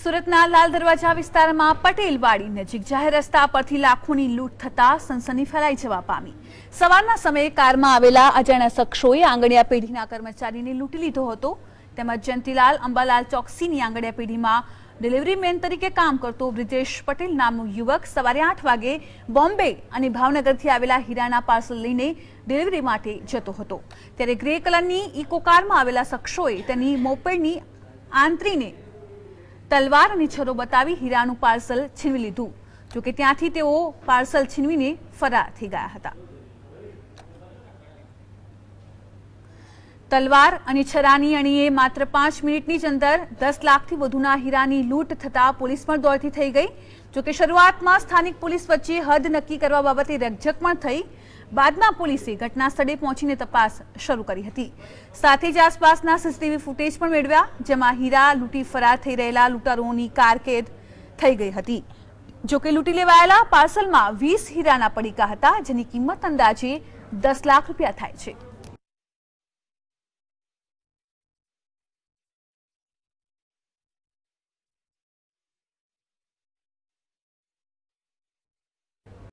સુરતના લાલ દરવાજા વિસ્તારમાં પટેલવાડી નજીક જાહેર રસ્તા પરથી લાખોની લૂંટ થતા સનસની ફેલાઈ જવા પામી। સવારના સમયે કારમાં આવેલા અજાણ્યા શખ્સોએ આંગણિયા પેઢીના કર્મચારીને લૂંટી લીધો હતો। તેમજ જયંતીલાલ અંબાલાલ ચોકસીની આંગણિયા પેઢીમાં ડિલિવરી મેન તરીકે કામ કરતો બ્રિજેશ પટેલ નામનો યુવક સવારે 8 વાગે બોમ્બે અને ભાવનગરથી આવેલા હીરાના પાર્સલ લઈને ડિલિવરી માટે જતો હતો। ત્યારે ગ્રે કલરની ઇકો કારમાં આવેલા શખ્સોએ તેની મોપેડની આંતરીને તલવાર અને છરો બતાવી હીરાનું પાર્સલ છીનવી લીધું। જો કે ત્યાંથી તેઓ પાર્સલ છીનવીને ફરાર થઈ ગયા હતા। તલવાર અને છરાની અણીએ માત્ર 5 મિનિટની જ અંદર 10 લાખથી વધુના હીરાની લૂંટ થતા પોલીસ પણ દોડતી થઈ ગઈ। જો કે શરૂઆતમાં સ્થાનિક પોલીસ વચ્ચે હદ નક્કી કરવા બાબતે રકઝક પણ થઈ। બાદમાં પોલીસે ઘટના સ્થળે પહોંચીને તપાસ શરૂ કરી હતી। સાથે જ આસપાસના સીસીટીવી ફૂટેજ પણ મેળવ્યા, જેમાં હીરા લૂંટી ફરાર થઈ રહેલા લૂંટારુઓની કારકેદ થઈ ગઈ હતી। જો કે લૂંટી લેવાયેલા પાર્સલમાં 20 હીરાના પડીકા હતા, જેની કિંમત અંદાજે 10 લાખ રૂપિયા થાય છે।